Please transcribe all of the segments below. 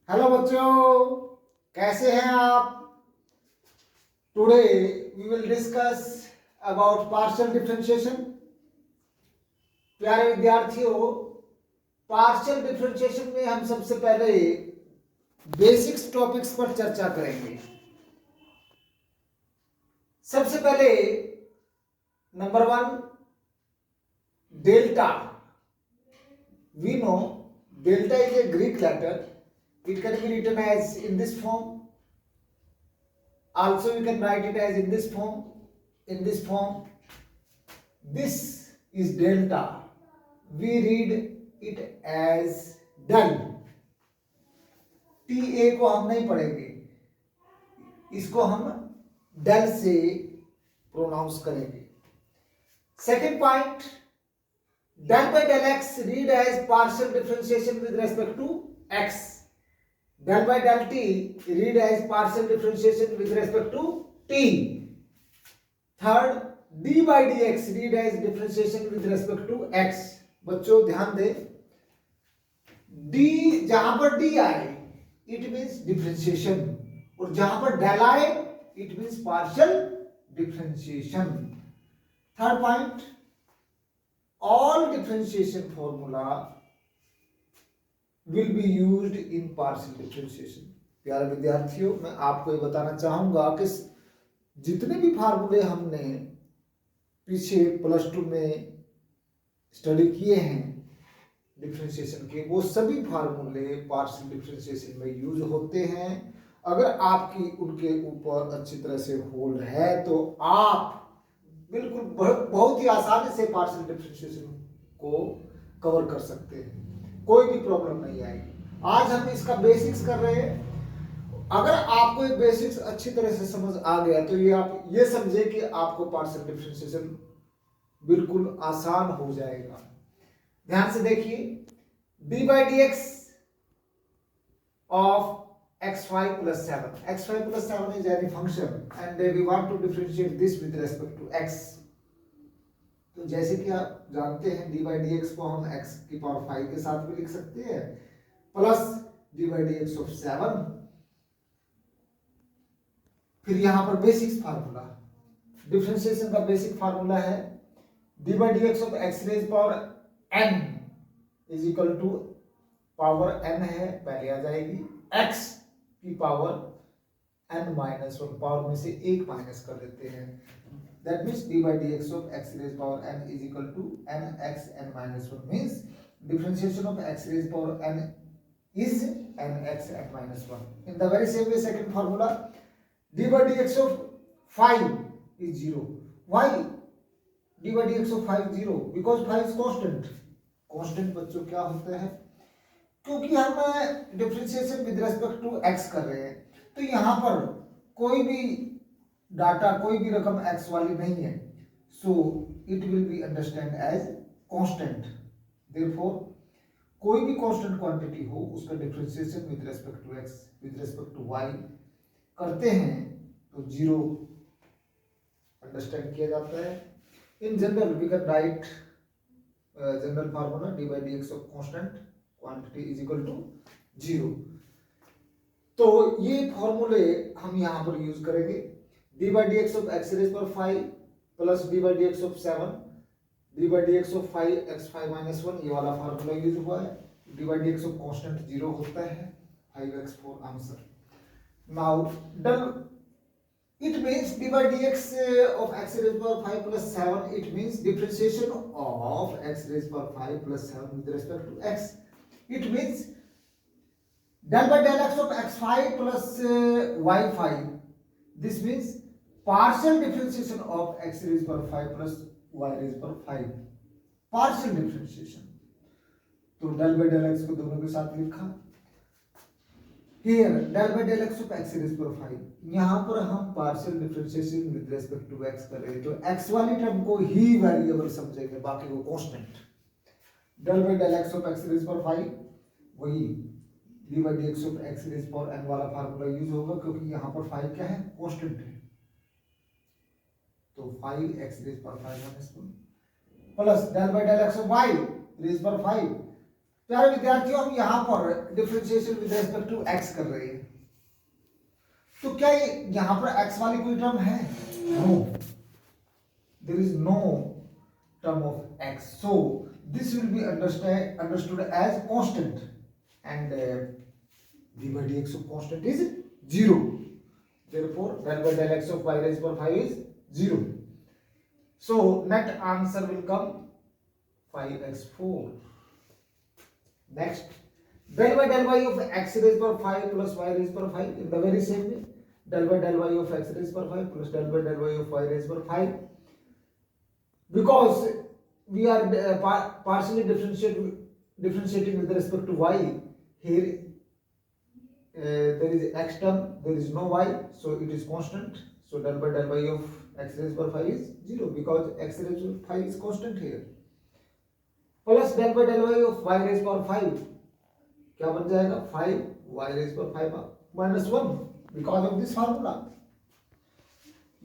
Hello बच्चों, कैसे हैं आप? Today we will discuss about partial differentiation. प्यारे विद्यार्थियों, पार्शियल डिफरेंशिएशन में हम सबसे पहले बेसिक्स टॉपिक्स पर चर्चा करेंगे। सबसे पहले number 1, delta. We know delta is a Greek letter. It can be written as in this form. Also you can write it as in this form. In this form. This is delta. We read it as del. TA को हम नहीं पढ़ेंगे, इसको हम del से pronounce करेंगे। Second point, del by del x read as partial differentiation with respect to x. Del by del t read as partial differentiation with respect to t. Third, d by dx read as differentiation with respect to x. बच्चों ध्यान दें, d जहां पर d आए it means differentiation, और जहां पर del आए it means partial differentiation. Third point, all differentiation formula will be used in partial differentiation. प्यारे विद्यार्थियों, मैं आपको ये बताना चाहूंगा कि जितने भी फार्मूले हमने पीछे +2 में स्टडी किए हैं डिफरेंशिएशन के, वो सभी फार्मूले पार्शियल डिफरेंशिएशन में यूज होते हैं। अगर आपकी उनके ऊपर अच्छी तरह से होल्ड है तो आप बिल्कुल बहुत ही आसानी से पार्शियल डिफरेंशिएशन को कवर कर सकते हैं, कोई भी प्रॉब्लम नहीं आएगी। आज हम इसका बेसिक्स कर रहे हैं। अगर आपको ये बेसिक्स अच्छी तरह से समझ आ गया तो ये आप ये समझे कि आपको पार्शियल डिफरेंशिएशन बिल्कुल आसान हो जाएगा। ध्यान से देखिए, D by d x of x5 plus 7. x5 plus 7 is any function and we want to differentiate this with respect to x. तो जैसे कि आप जानते हैं डी बाई डी एक्स को हम x की पावर 5 के साथ भी लिख सकते हैं plus d by d x of 7। फिर यहां पर बेसिक्स फार्मूला, डिफरेंशिएशन का बेसिक फार्मूला है d by d x of x raise power n is equal to power n है पहले आ जाएगी, x की पावर n-1, पावर में से एक माइनस कर देते हैं। That means d by dx of x raised power n is equal to nx n-1, means differentiation of x raised power n is nx n-1. In the very same way, second formula, d by dx of 5 is 0. Why d by dx of 5 is 0? Because 5 is constant. Constant बच्चों क्या होता है? क्योंकि हम differentiation with respect to x कर रहे हैं, तो यहाँ पर कोई भी डाटा, कोई भी रकम x वाली नहीं है, so it will be understand as constant. Therefore कोई भी कांस्टेंट क्वांटिटी हो उसका differentiation with respect to x with respect to y करते हैं तो 0 अंडरस्टैंड किया जाता है। In general we can write general formula d by d x of constant quantity is equal to 0। तो ये फॉर्मूले हम यहां पर यूज करेंगे। D by d x of x raise पर 5 plus d by d x of 7, D by d x of 5 x5-1, ये वाला फार्मूला यूज हुआ है। D by d x of constant 0 होता है, 5x4 answer. Now done, it means d by dx of x raised power 5 plus 7, it means differentiation of x raised power 5 plus 7 with respect to x. It means del by del x of x5 plus y5. This means partial differentiation of x raised power 5 plus y raised power 5. Partial differentiation. तो del by del x को दोनों के साथ लिखा। Here del by del x of x raised power 5. यहाँ पर हम partial differentiation with respect to x कर रहे हैं, तो x वाली टर्म को ही वेरिएबल समझेंगे, बाकी वो constant. del by del x of x raised power 5 वही d by dx of x raised power n वाला फार्मूला यूज होगा, क्योंकि यहाँ पर 5 क्या है, कांस्टेंट है। तो 5x raised power 5 -1 plus del by del x of y raised power 5 प्यारे विद्यार्थियों, हम यहाँ पर differentiation with respect to x कर रहे हैं, तो क्या ये यहाँ पर एक्स वाली कोई टर्म है? No, there is no term of x, so this will be understood as constant, and d by dx of constant is 0, therefore del by del x of y raised to 5 is 0, so net answer will come 5x4. Next, del by del y of x raised to 5 plus y raised to 5 in the very same way, del by del y of x raised to 5 plus del by del y of y raised to 5, because we are partially differentiating with respect to y. Here there is x term, there is no y, so it is constant, so del by del y of x raised to 5 is 0, because x raised to 5 is constant here, plus del by del y of y raised to 5 क्या बन जाएगा? 5 y raised to 5 minus 1, because of this formula.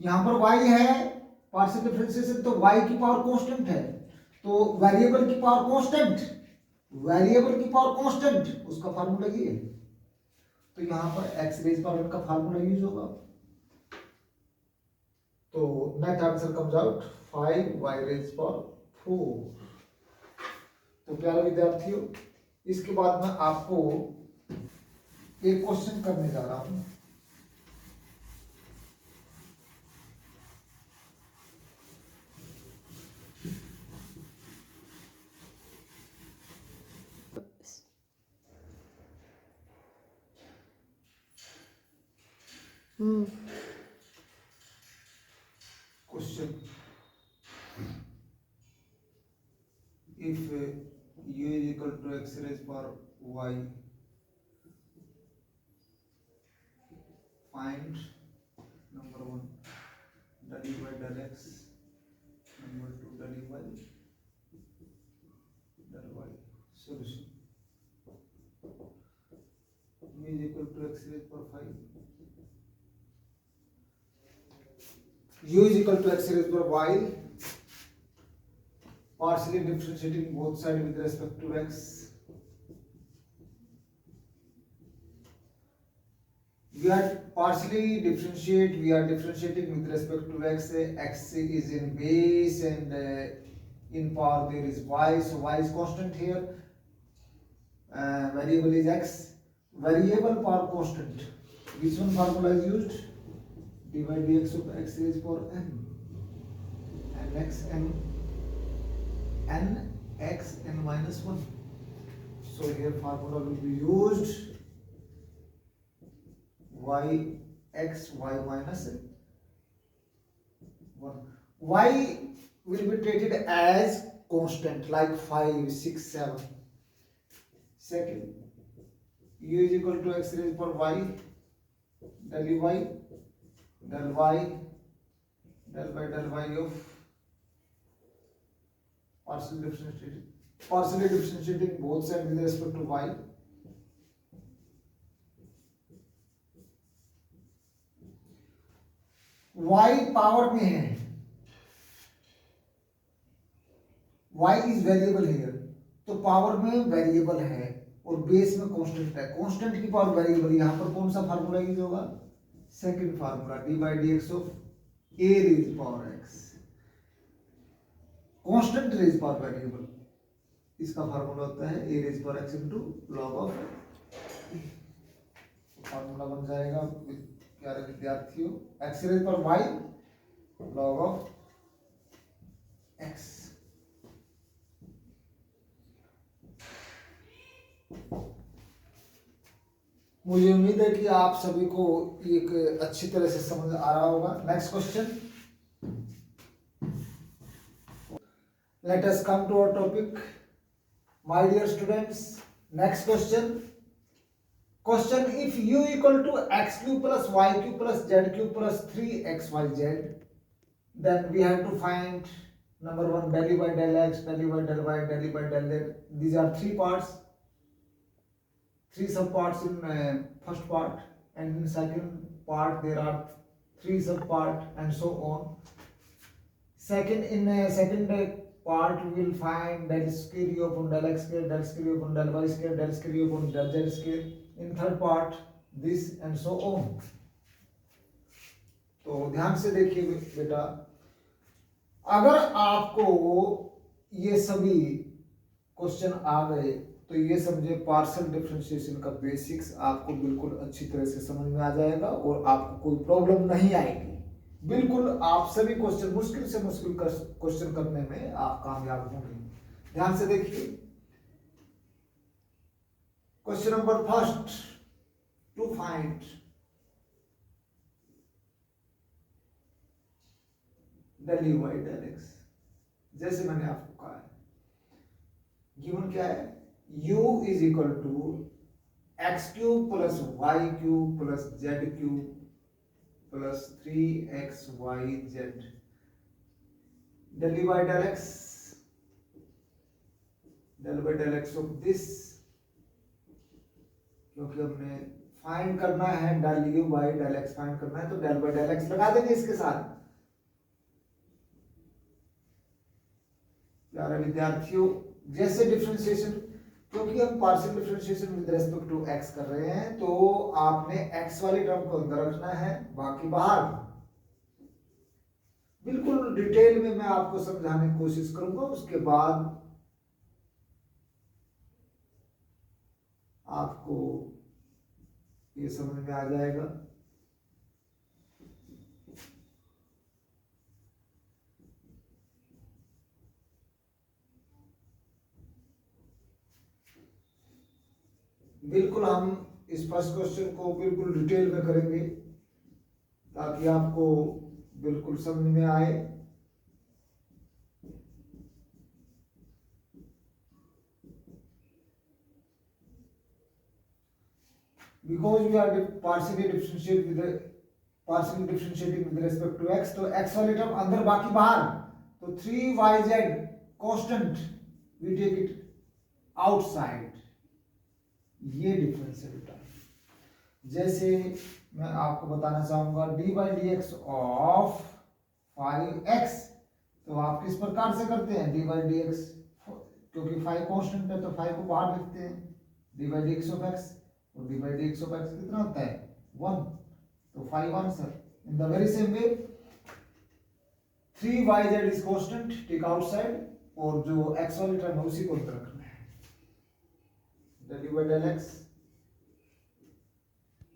यहाँ पर y है partial differentiation, तो y की power constant है, तो वेरिएबल की पावर कांस्टेंट, वेरिएबल की पावर कांस्टेंट, उसका फार्मूला ये है, तो यहाँ पर x रेज पावर का फार्मूला यूज होगा, तो net answer comes out 5y raise power 4. तो प्यारे विद्यार्थियों, इसके बाद मैं आपको एक क्वेश्चन करने जा रहा हूं. Question: if u is equal to x raised power y, find number 1 del u by del x, number 2 del u by del y. Solution: u is equal to x raised power 5, u is equal to x raised power y, partially differentiating both sides with respect to x. We are differentiating with respect to x. X is in base and in power there is y, so y is constant here. Variable is x. Variable power constant. Which one formula is used? d by dx of x raised power n, and x n x n minus 1. So here formula will be used y x y minus 1. Y will be treated as constant like 5, 6, 7. Second, u is equal to x raised power y, del y del y del by del y of partially differentiating both sides with respect to y. y power में है, y is variable here, तो power में variable है और base में constant है, constant की power variable, यहां पर कौन सा फार्मूला यूज होगा? Second formula, d by dx of a raise power x, constant raise power variable, इसका फार्मूला होता है a raise power x into log of, formula बन जाएगा प्यारे विद्यार्थियों, x raise power y log of x. मुझे उम्मीद है कि आप सभी को एक अच्छी तरह से समझ आ रहा होगा. Next question, let us come to our topic my dear students. Next question, question if u equal to x cube plus y cube plus z cube plus 3xyz, then we have to find number 1 del u by del x, del u by del y, del u by del z. These are three parts, three subparts in first part, and in second part there are three subpart and so on. Second, in second part we will find del square u upon del x square, del square u upon del y square, del square u upon del z square. In third part this and so on. तो ध्यान से देखिए बेटा, अगर आपको ये सभी question आ गए तो ये समझे पार्शियल डिफरेंशिएशन का बेसिक्स आपको बिल्कुल अच्छी तरह से समझ में आ जाएगा और आपको कोई प्रॉब्लम नहीं आएगी। बिल्कुल आप सभी क्वेश्चन मुश्किल से मुश्किल क्वेश्चन करने में आप कामयाब होंगे। ध्यान से देखिए, question number first, to find del u by del x, जैसे मैंने आपको कहा है, गिवन क्या है, u is equal to x cube plus y cube plus z cube plus 3xyz del u by del x, del by del x of this, क्योंकि हमने find करना है del u by del x find करना है तो del by del x लगा देंगे इसके साथ। प्यारे विद्यार्थियों, जैसे डिफरेंशिएशन, क्योंकि हम partial differentiation with respect to x कर रहे हैं तो आपने x वाली टर्म को अंदर रखना है, बाकी बाहर। बिल्कुल डिटेल में मैं आपको समझाने की कोशिश करूंगा, उसके बाद आपको ये समझ में आ जाएगा। बिल्कुल हम इस फर्स्ट क्वेश्चन को बिल्कुल डिटेल में करेंगे ताकि आपको बिल्कुल समझ में आए। Because we are partially differentiating with respect to x, तो x वाली टर्म अंदर बाकी बाहर, तो 3yz constant we take it outside। ये डिफरेंस है बेटा। जैसे मैं आपको बताना चाहूंगा D by d x of 5x, तो आप किस प्रकार से करते हैं, डी बाई डी एक्स, क्योंकि 5 कांस्टेंट है तो 5 को बाहर लिखते हैं, d by d x of x, और d by d x of x कितना होता है 1, तो 5 answer. In the very same way 3yz is constant, take outside, और जो x वाली टर्म है उसी को अंदर रखना है, del u by del x,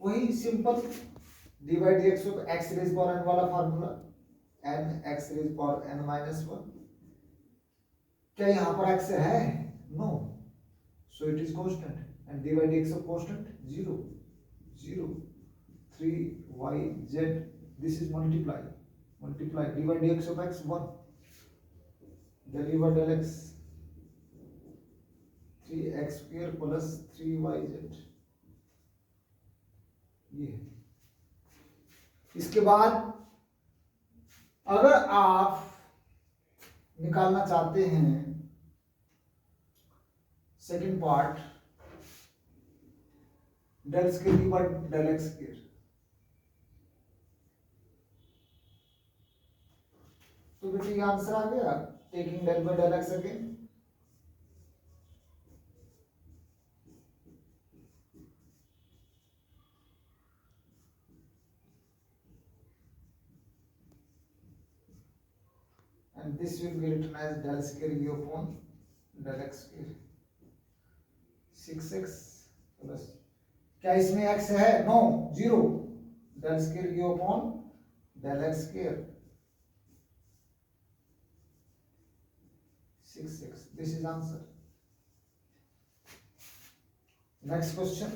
वही simple d by d x of x raise power n वाला formula, n x raise power n minus 1। क्या यहाँ पर x है, no, so it is constant, and dy dx of constant 0 0 3yz, this is multiply dy dx of x 1, del u by del x 3x square plus 3yz, ये। इसके बाद अगर आप निकालना चाहते हैं second part del square u by del x square, तो बेटे ये आंसर आ गया, taking del by del x again. and this will be written as del square u upon del x square, 6x plus, क्या इसमें x है, no, 0, del square u upon del x square 6x, this is answer। next question,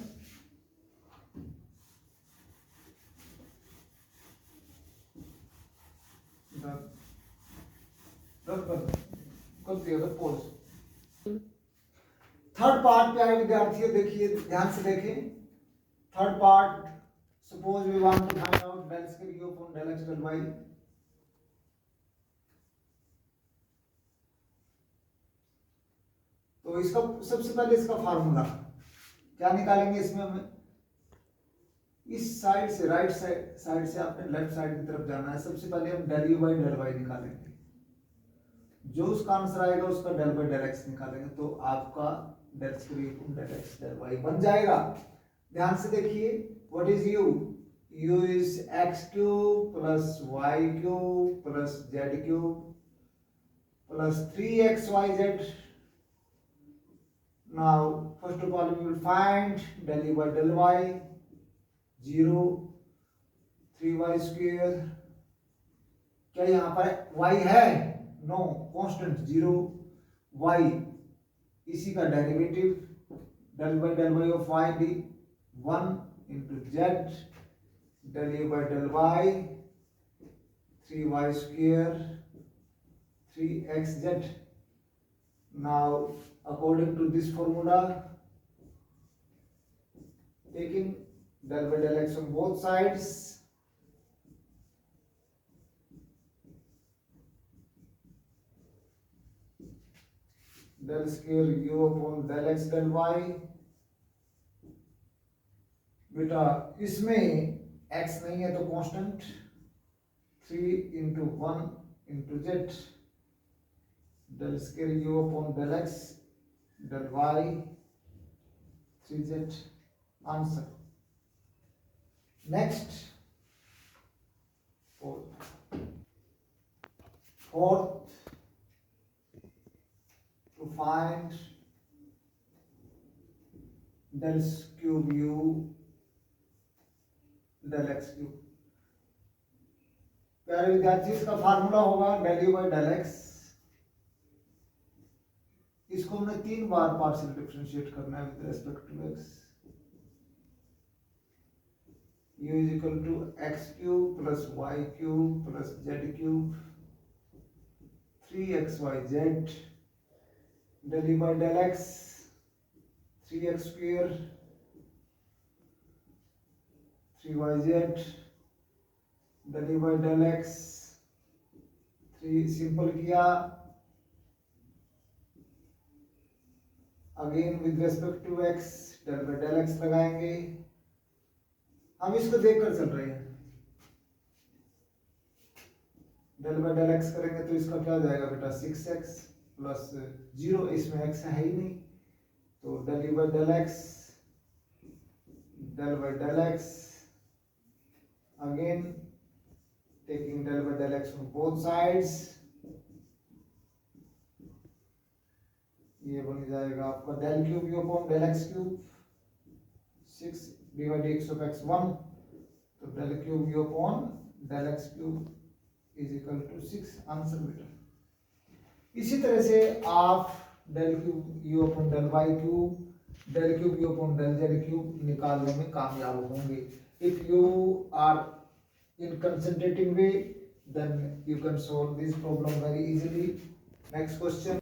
third part पे आए विद्यार्थियों, देखिए ध्यान से देखें। Third part, suppose we want to find out del square u upon del x del y, तो इसका सबसे पहले इसका फार्मूला क्या निकालेंगे, इसमें हमें इस साइड से, राइट साइड से आपने लेफ्ट साइड की तरफ जाना है। सबसे पहले हम del u by del y निकालेंगे। जो उसका आंसर आएगा उसका डेल बाई डेल एक्स निकालेंगे, तो आपका del square del x del y बन जाएगा। ध्यान से देखिए, what is u? U is x cube plus y cube plus z cube plus 3xyz. Now first of all we will find del u by del y, 0, 3y square. क्या यहाँ पर y है? No, constant 0 y, इसी का derivative del by del y of y D 1 into z del u by del y 3y square 3xz. Now according to this formula, taking del by del x on both sides, del square u upon del x del y. बेटा इसमें x नहीं है तो constant 3 into 1 into z del square u upon del x del y 3z. Answer. Next, fourth, to find del cube u del x cube. प्यारे विद्यार्थी, इसका formula होगा del u by del x. इसको हमने 3 बार partial differentiate करना है with respect to x. u is equal to x cube plus y cube plus z cube 3xyz del u by del x 3x square 3yz del u by del x 3 simple किया. Again with respect to x del by del x लगाएंगे. हम इसको देखकर चल रहे हैं. del by del x करेंगे तो इसका क्या हो जाएगा बेटा 6x प्लस 0, इसमें x है ही नहीं, तो del u by del x del by del x again taking del by del x on both sides, ये बन जाएगा आपका del cube u upon del x cube 6 divided x of x1, तो del cube u upon del x cube is equal to 6. Answer बेटा. इसी तरह से आप del cube u upon del y cube del cube u upon del z cube निकालने में कामयाब होंगे. If you are in concentrating way, then you can solve this problem very easily. Next question.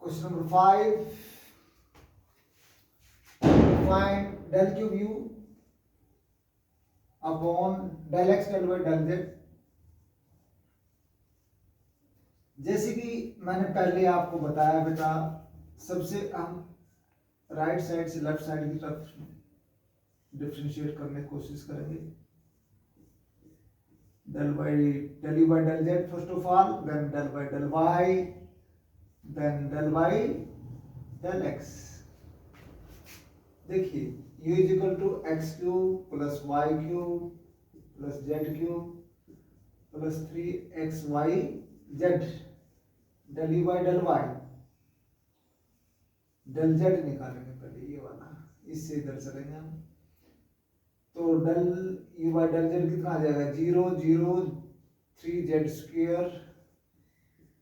Question number 5. Find del cube u upon del x del y del z. जैसे कि मैंने पहले आपको बताया बेटा, सबसे हम राइट साइड से लेफ्ट साइड की तरफ डिफरेंशिएट करने की कोशिश करेंगे. del u by del z first of all, then del by del y, then del by del x. देखिए u is equal to x cube plus y cube plus z cube plus 3xyz del u by del y. del z निकालेंगे पहले, ये वाला, इससे इधर चलेंगे हम. तो del u by del z कितना आ जाएगा 0 0 3z स्क्वायर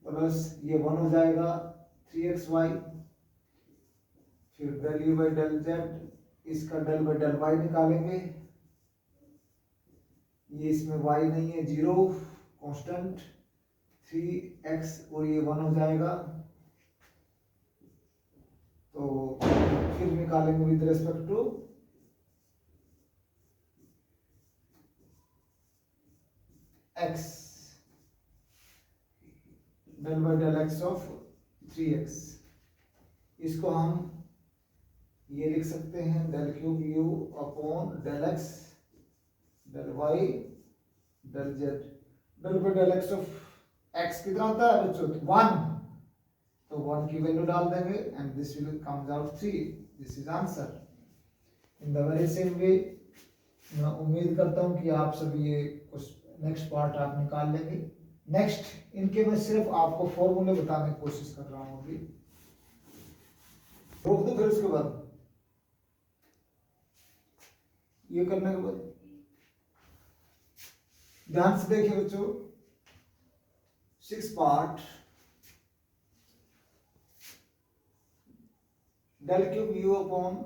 प्लस ये 1 हो जाएगा 3xy. फिर del u by del z, इसका del by del y निकालेंगे. ये इसमें y नहीं है, 0 कांस्टेंट 3x और ये 1 हो जाएगा. तो फिर निकालेंगे with respect to x del by del x of 3x. इसको हम ये लिख सकते हैं del cube u upon del x del y del z. Del by del x of x कितना होता है बच्चों, 1, तो 1 की वैल्यू डाल देंगे and this will comes out 3, this is answer. In the very same वे मैं उम्मीद करता हूं कि आप सभी ये कुछ नेक्स्ट पार्ट आप निकाल लेंगे। नेक्स्ट इनके मैं सिर्फ आपको फॉर्मूले बताने की कोशिश कर रहा हूं, अभी रोक दो, फिर उसके बाद ये करने के बाद ध्यान से देखिए बच्चों, 6 part del cube u upon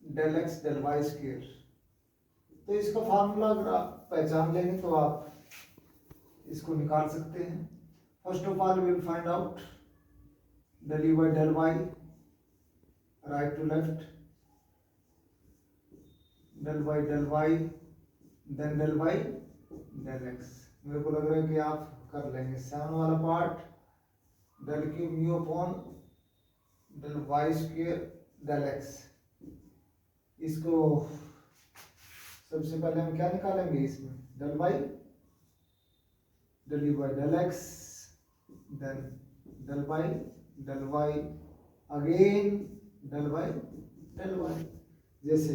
del x del y square, तो इसका फार्मूला अगर आप पहचान लेंगे तो आप इसको निकाल सकते हैं। First of all we will find out del u by del y, right to left, del y then del y del x. मेरे को लग रहा है कि आप कर लेंगे। 7 वाला part del cube u upon del y square del x, इसको सबसे पहले हम क्या निकालेंगे, इसमें del y del u by del x then del y again del y, जैसे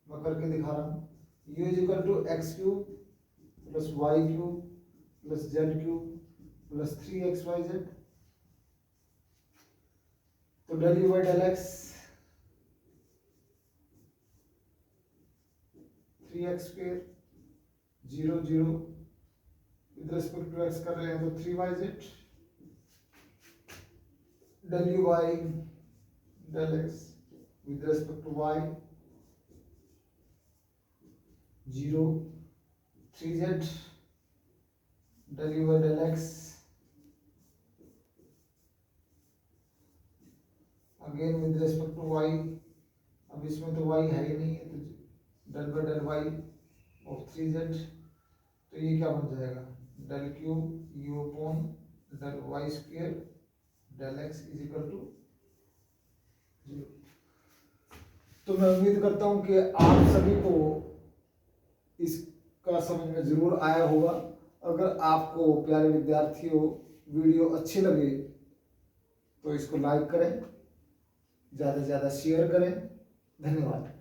मैं करके दिखा रहा हूँ, u is equal to x cube plus y cube plus z cube plus 3xyz, तो del u by del x 3x square 0 0 with respect to x कर रहे हैं तो 3yz, del u by del x with respect to y 0 3z, del u by del x again with respect to y, अब इसमें तो y है ही नहीं है तो del by del y of 3z, तो ये क्या बन जाएगा, del cube u upon del y square del x is equal to 0। तो मैं उम्मीद करता हूं कि आप सभी को इसका समझ में जरूर आया होगा। अगर आपको प्यारे विद्यार्थियों वीडियो अच्छी लगे तो इसको लाइक करें, ज़्यादा से ज़्यादा शेयर करें। धन्यवाद।